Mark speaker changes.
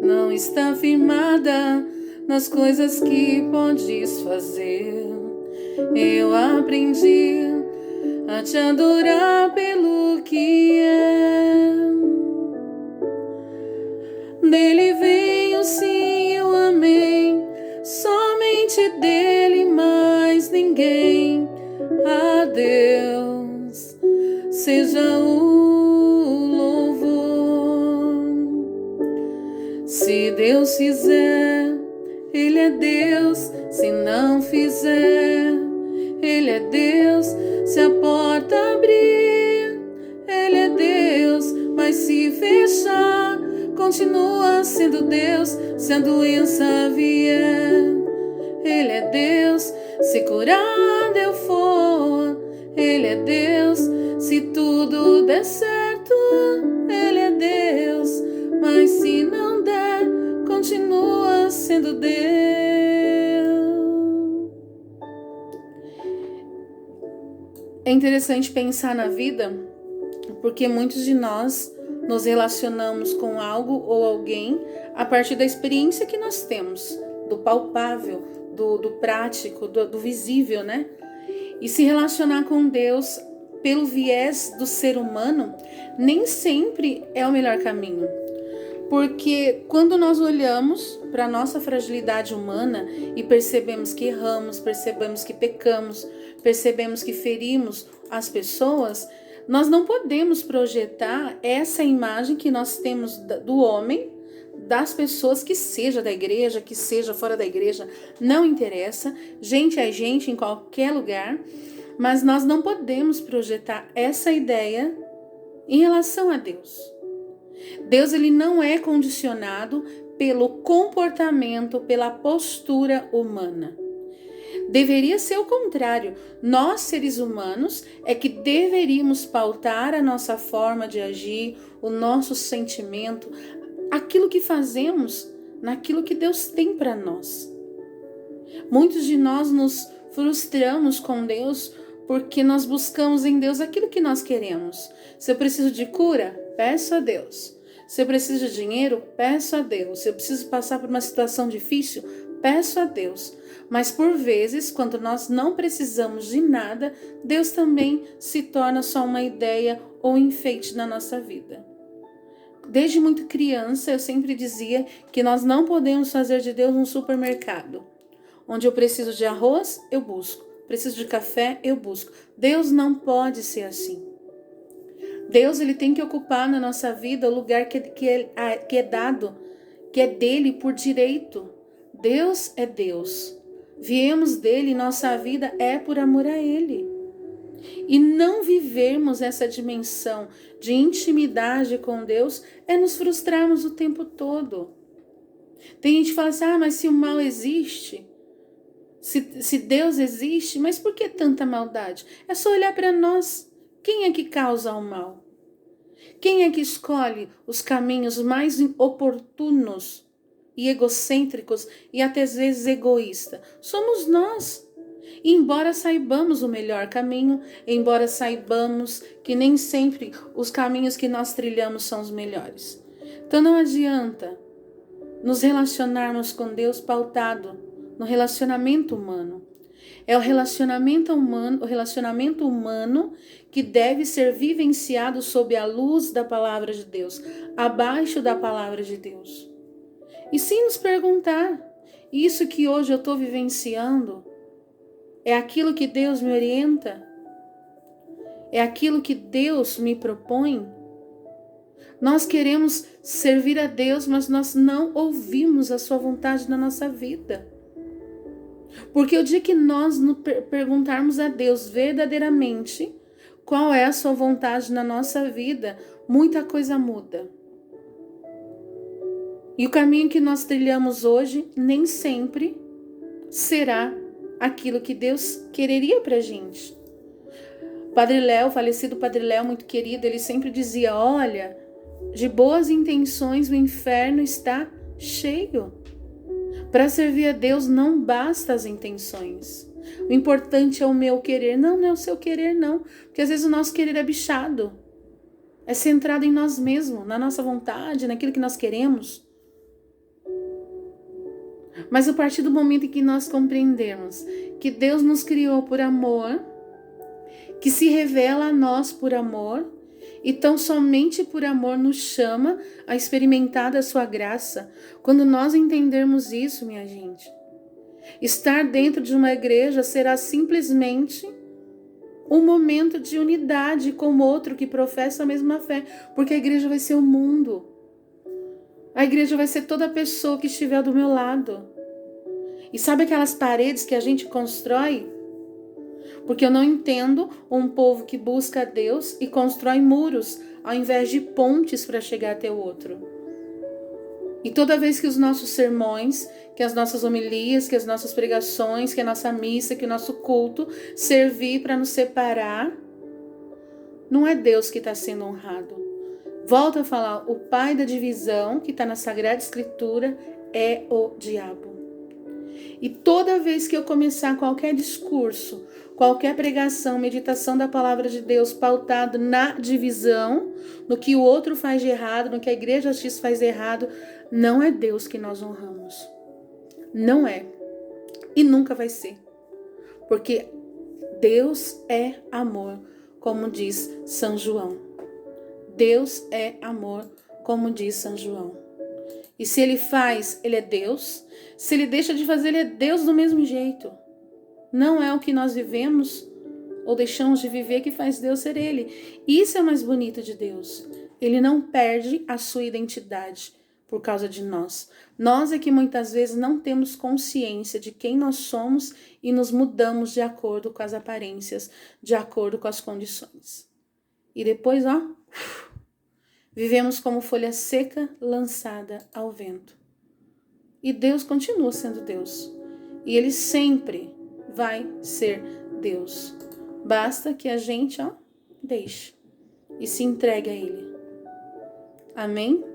Speaker 1: não está firmada nas coisas que podes fazer. Eu aprendi a te adorar pelo que é. Dele vem o sim e o amém, somente dele, mais ninguém. A Deus seja o louvor. Se Deus fizer, Ele é Deus. Se não fizer, Ele é Deus. Se a porta abrir, Ele é Deus. Mas se fechar, continua sendo Deus. Se a doença vier, Ele é Deus. Se curado eu for, Ele é Deus. Se tudo der certo, Ele é Deus. Mas se não der, continua sendo Deus. É interessante pensar na vida, porque muitos de nós nos relacionamos com algo ou alguém a partir da experiência que nós temos, do palpável, do prático, do visível, né? E se relacionar com Deus pelo viés do ser humano nem sempre é o melhor caminho. Porque quando nós olhamos para a nossa fragilidade humana e percebemos que erramos, percebemos que pecamos, percebemos que ferimos as pessoas, nós não podemos projetar essa imagem que nós temos do homem, das pessoas, que seja da igreja, que seja fora da igreja, não interessa, gente é gente em qualquer lugar, mas nós não podemos projetar essa ideia em relação a Deus. Deus, ele não é condicionado pelo comportamento, pela postura humana. Deveria ser o contrário. Nós, seres humanos, é que deveríamos pautar a nossa forma de agir, o nosso sentimento, aquilo que fazemos, naquilo que Deus tem para nós. Muitos de nós nos frustramos com Deus porque nós buscamos em Deus aquilo que nós queremos. Se eu preciso de cura, peço a Deus. Se eu preciso de dinheiro, peço a Deus. Se eu preciso passar por uma situação difícil, peço a Deus. Mas por vezes, quando nós não precisamos de nada, Deus também se torna só uma ideia ou enfeite na nossa vida. Desde muito criança, eu sempre dizia que nós não podemos fazer de Deus um supermercado. Onde eu preciso de arroz, eu busco. Preciso de café, eu busco. Deus não pode ser assim. Deus, ele tem que ocupar na nossa vida o lugar que é dado, que é dele por direito. Deus é Deus. Viemos dele e nossa vida é por amor a ele. E não vivermos essa dimensão de intimidade com Deus é nos frustrarmos o tempo todo. Tem gente que fala assim, mas se o mal existe, se Deus existe, mas por que tanta maldade? É só olhar para nós. Quem é que causa o mal? Quem é que escolhe os caminhos mais oportunos e egocêntricos e até às vezes egoístas? Somos nós. E embora saibamos o melhor caminho, embora saibamos que nem sempre os caminhos que nós trilhamos são os melhores. Então não adianta nos relacionarmos com Deus pautado no relacionamento humano. É o relacionamento humano que deve ser vivenciado sob a luz da palavra de Deus, abaixo da palavra de Deus. E sim nos perguntar, isso que hoje eu estou vivenciando, é aquilo que Deus me orienta? É aquilo que Deus me propõe? Nós queremos servir a Deus, mas nós não ouvimos a sua vontade na nossa vida. Porque o dia que nós nos perguntarmos a Deus verdadeiramente qual é a sua vontade na nossa vida, muita coisa muda. E o caminho que nós trilhamos hoje nem sempre será aquilo que Deus quereria pra gente. Padre Léo, falecido Padre Léo, muito querido, ele sempre dizia, olha, de boas intenções o inferno está cheio. Para servir a Deus não basta as intenções. O importante é o meu querer. Não é o seu querer, não. Porque às vezes o nosso querer é bichado. É centrado em nós mesmos, na nossa vontade, naquilo que nós queremos. Mas a partir do momento em que nós compreendemos que Deus nos criou por amor, que se revela a nós por amor, e tão somente por amor nos chama a experimentar da sua graça, quando nós entendermos isso, minha gente, estar dentro de uma igreja será simplesmente um momento de unidade com outro que professa a mesma fé, porque a igreja vai ser o mundo. A igreja vai ser toda pessoa que estiver do meu lado. E sabe aquelas paredes que a gente constrói? Porque eu não entendo um povo que busca a Deus e constrói muros ao invés de pontes para chegar até o outro. E toda vez que os nossos sermões, que as nossas homilias, que as nossas pregações, que a nossa missa, que o nosso culto servir para nos separar, não é Deus que está sendo honrado. Volto a falar, o pai da divisão, que está na Sagrada Escritura, é o diabo. E toda vez que eu começar qualquer discurso, qualquer pregação, meditação da palavra de Deus pautado na divisão, no que o outro faz de errado, no que a igreja X faz de errado, não é Deus que nós honramos. Não é. E nunca vai ser. Porque Deus é amor, como diz São João. Deus é amor, como diz São João. E se ele faz, ele é Deus. Se ele deixa de fazer, ele é Deus do mesmo jeito. Não é o que nós vivemos ou deixamos de viver que faz Deus ser ele. Isso é o mais bonito de Deus. Ele não perde a sua identidade por causa de nós. Nós é que muitas vezes não temos consciência de quem nós somos e nos mudamos de acordo com as aparências, de acordo com as condições. E depois, vivemos como folha seca lançada ao vento. E Deus continua sendo Deus. E Ele sempre vai ser Deus. Basta que a gente, deixe e se entregue a Ele. Amém?